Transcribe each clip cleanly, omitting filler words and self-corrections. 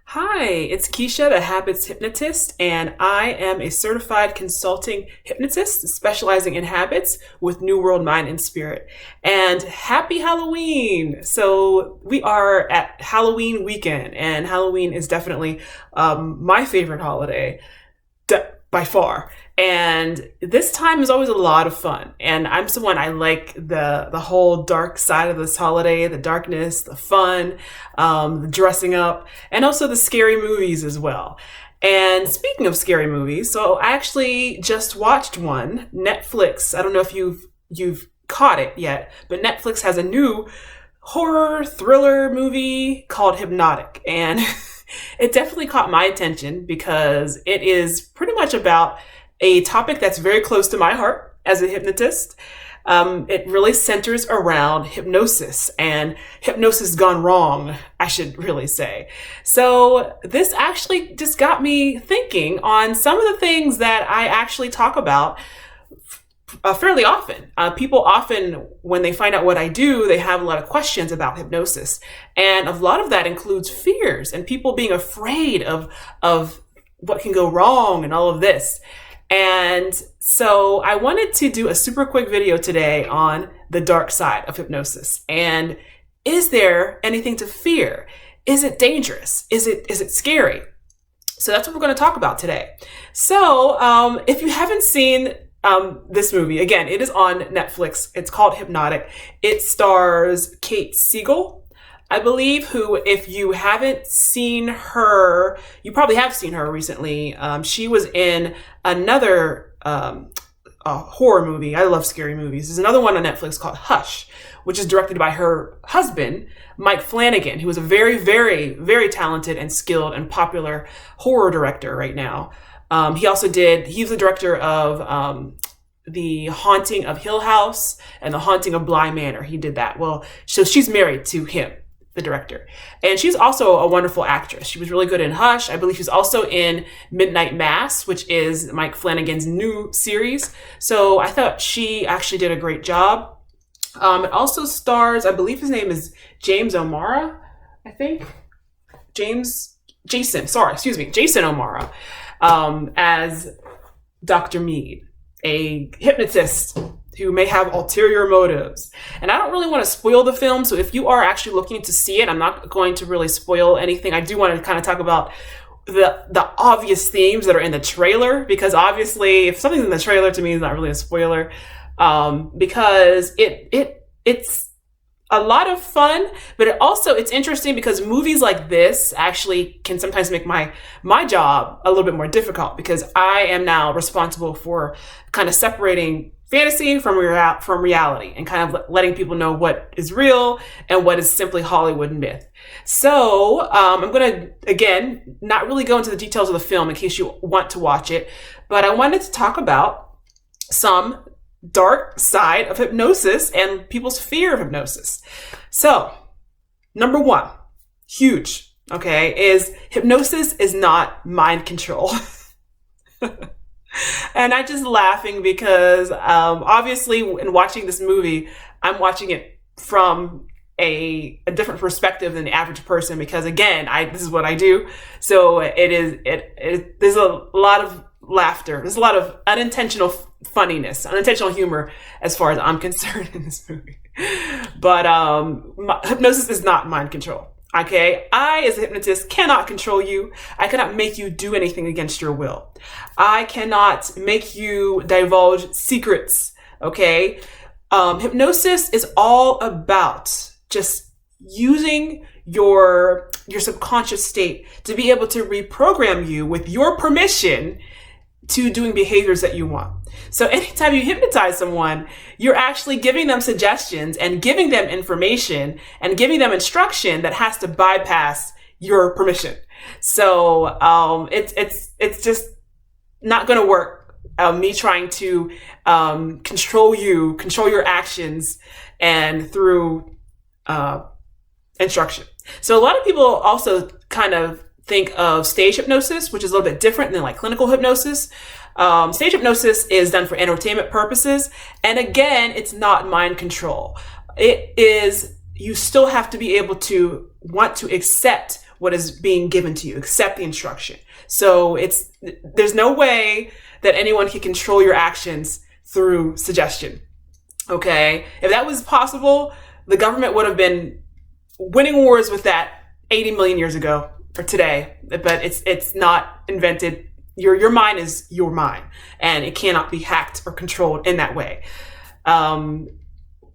Hi, it's Keisha, the Habits Hypnotist, and I am a certified consulting hypnotist specializing in habits with New World Mind and Spirit. And happy Halloween! So we are at Halloween weekend, and Halloween is definitely my favorite holiday by far. And this time is always a lot of fun. And I'm someone I like the whole dark side of this holiday, the darkness, the fun, the dressing up, and also the scary movies as well. And speaking of scary movies, so I actually just watched one, Netflix. I don't know if you've caught it yet, but Netflix has a new horror thriller movie called Hypnotic. And it definitely caught my attention because it is pretty much about a topic that's very close to my heart as a hypnotist. It really centers around hypnosis and hypnosis gone wrong, I should really say. So this actually just got me thinking on some of the things that I actually talk about fairly often. People often, when they find out what I do, they have a lot of questions about hypnosis. And a lot of that includes fears and people being afraid of what can go wrong and all of this. And so I wanted to do a super quick video today on the dark side of hypnosis. And is there anything to fear? Is it dangerous? Is it scary? So that's what we're going to talk about today. So if you haven't seen this movie, again, it is on Netflix. It's called Hypnotic. It stars Kate Siegel, I believe, who, if you haven't seen her, you probably have seen her recently. She was in another horror movie. I love scary movies. There's another one on Netflix called Hush, which is directed by her husband, Mike Flanagan, who is a very, very, very talented and skilled and popular horror director right now. He's the director of The Haunting of Hill House and The Haunting of Bly Manor. He did that. Well, so she's married to him, the director. And she's also a wonderful actress. She was really good in Hush. I believe she's also in Midnight Mass, which is Mike Flanagan's new series. So I thought she actually did a great job. It also stars, I believe his name is Jason O'Mara, I think. Jason O'Mara, as Dr. Mead, a hypnotist who may have ulterior motives. And I don't really want to spoil the film, so if you are actually looking to see it, I'm not going to really spoil anything. I do want to kind of talk about the obvious themes that are in the trailer, because obviously if something's in the trailer, to me, it's not really a spoiler, because it's a lot of fun, but it's interesting because movies like this actually can sometimes make my job a little bit more difficult, because I am now responsible for kind of separating fantasy from reality and kind of letting people know what is real and what is simply Hollywood myth. So I'm going to, again, not really go into the details of the film in case you want to watch it, but I wanted to talk about some dark side of hypnosis and people's fear of hypnosis. So, number one, huge, okay, is hypnosis is not mind control. And I'm just laughing because obviously in watching this movie, I'm watching it from a different perspective than the average person, because again, this is what I do. So there's a lot of laughter. There's a lot of unintentional funniness, unintentional humor as far as I'm concerned in this movie. But hypnosis is not mind control. Okay, I, as a hypnotist, cannot control you. I cannot make you do anything against your will. I cannot make you divulge secrets. Okay, hypnosis is all about just using your subconscious state to be able to reprogram you with your permission to doing behaviors that you want. So anytime you hypnotize someone, you're actually giving them suggestions and giving them information and giving them instruction that has to bypass your permission. So it's just not going to work. Me trying to control your actions, and through instruction. So a lot of people also kind of think of stage hypnosis, which is a little bit different than like clinical hypnosis. Stage hypnosis is done for entertainment purposes. And again, it's not mind control. It is, you still have to be able to want to accept what is being given to you. Accept the instruction. So there's no way that anyone can control your actions through suggestion. Okay? If that was possible, the government would have been winning wars with that 80 million years ago or today, but it's not invented. Your mind is your mind, and it cannot be hacked or controlled in that way.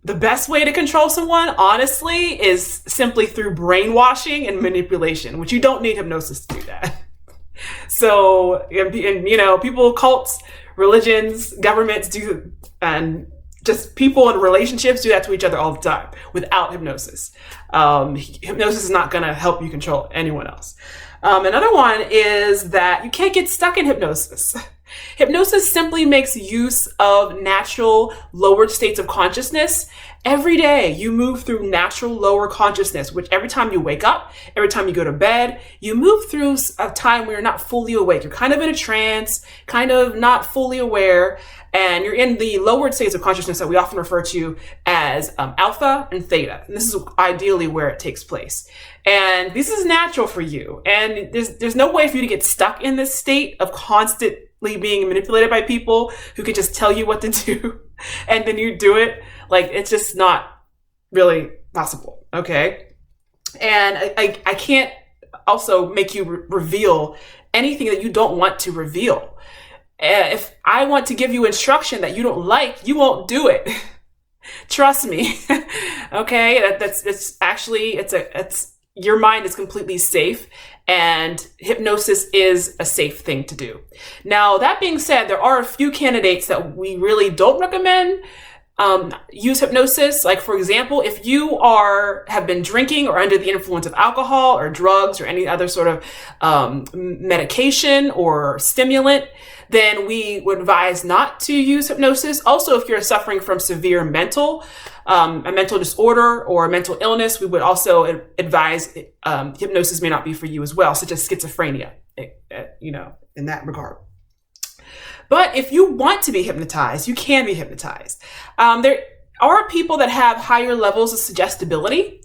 The best way to control someone, honestly, is simply through brainwashing and manipulation, which you don't need hypnosis to do that. So, and people, cults, religions, governments do, and just people in relationships do that to each other all the time without hypnosis. Hypnosis is not going to help you control anyone else. Another one is that you can't get stuck in hypnosis. Hypnosis simply makes use of natural lowered states of consciousness. Every day you move through natural lower consciousness, which every time you wake up, every time you go to bed, you move through a time where you're not fully awake. You're kind of in a trance, kind of not fully aware, and you're in the lowered states of consciousness that we often refer to as alpha and theta. And this is ideally where it takes place. And this is natural for you. And there's no way for you to get stuck in this state of constantly being manipulated by people who can just tell you what to do and then you do it. Like, it's just not really possible. Okay. And I can't also make you reveal anything that you don't want to reveal. If I want to give you instruction that you don't like, you won't do it. Trust me. Okay. It's your mind is completely safe, and hypnosis is a safe thing to do. Now, that being said, there are a few candidates that we really don't recommend use hypnosis. Like, for example, if you have been drinking or under the influence of alcohol or drugs or any other sort of medication or stimulant, then we would advise not to use hypnosis. Also, if you're suffering from severe a mental disorder or a mental illness, we would also advise hypnosis may not be for you as well, such as schizophrenia, in that regard. But if you want to be hypnotized, you can be hypnotized. There are people that have higher levels of suggestibility.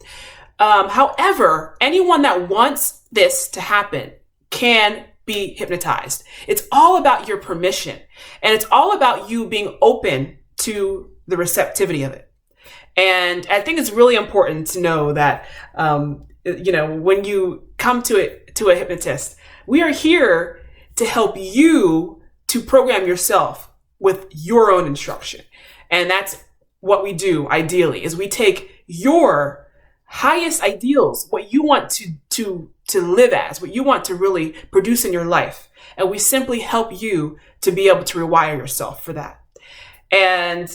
However, anyone that wants this to happen can be hypnotized. It's all about your permission, and it's all about you being open to the receptivity of it. And I think it's really important to know that, when you come to a hypnotist, we are here to help you to program yourself with your own instruction. And that's what we do ideally, is we take your highest ideals, what you want to live as, what you want to really produce in your life. And we simply help you to be able to rewire yourself for that. And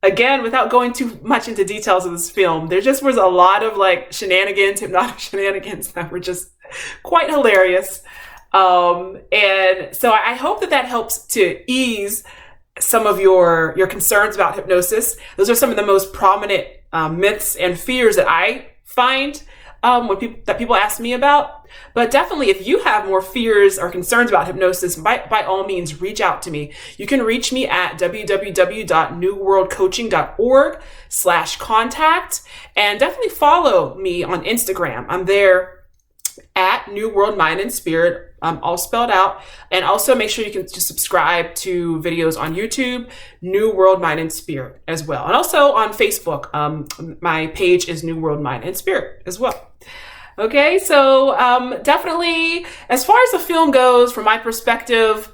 again, without going too much into details of this film, there just was a lot of shenanigans, hypnotic shenanigans that were just quite hilarious. And so I hope that helps to ease some of your concerns about hypnosis. Those are some of the most prominent myths and fears that I find that people ask me about. But definitely, if you have more fears or concerns about hypnosis, by all means, reach out to me. You can reach me at www.newworldcoaching.org/contact, and definitely follow me on Instagram. I'm there at New World Mind and Spirit, all spelled out. And also make sure you can just subscribe to videos on YouTube, New World Mind and Spirit as well. And also on Facebook, my page is New World Mind and Spirit as well. Okay, so definitely, as far as the film goes, from my perspective,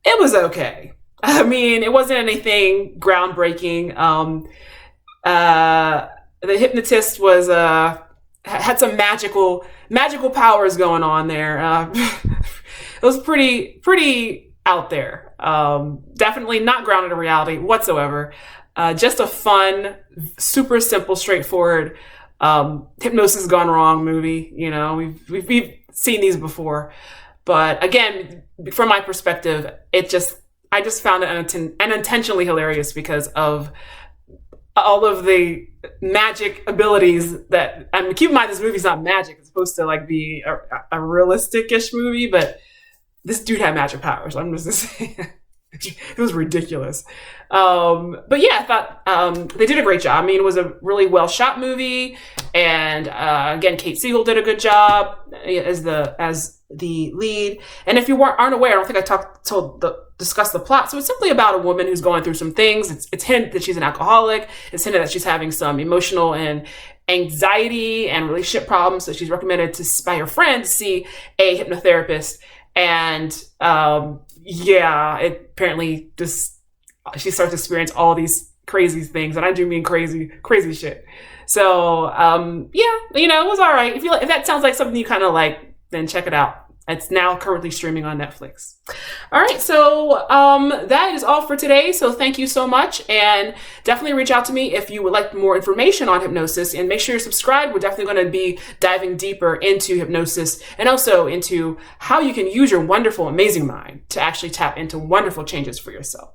it was okay. I mean, it wasn't anything groundbreaking. The hypnotist had some magical powers going on there. It was pretty out there. Definitely not grounded in reality whatsoever. Just a fun, super simple, straightforward hypnosis gone wrong movie. We've seen these before, but again, from my perspective, I just found it unintentionally hilarious because of all of the magic abilities that, keep in mind, this movie's not magic. It's supposed to be a realistic-ish movie, but this dude had magic powers. I'm just saying. It was ridiculous. But yeah, I thought they did a great job. I mean, it was a really well shot movie, and again, Kate Siegel did a good job as the lead. And if you aren't aware, I don't think I discussed the plot. So it's simply about a woman who's going through some things. It's hinted that she's an alcoholic. It's hinted that she's having some emotional and anxiety and relationship problems. So she's recommended by her friend to see a hypnotherapist. And it apparently she starts to experience all these crazy things, and I do mean crazy shit. So it was all right. If that sounds like something you kind of like, then check it out. It's now currently streaming on Netflix. All right, so that is all for today. So thank you so much, and definitely reach out to me if you would like more information on hypnosis, and make sure you're subscribed. We're definitely going to be diving deeper into hypnosis and also into how you can use your wonderful, amazing mind to actually tap into wonderful changes for yourself.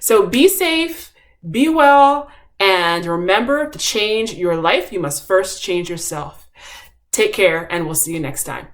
So be safe, be well, and remember, to change your life, you must first change yourself. Take care, and we'll see you next time.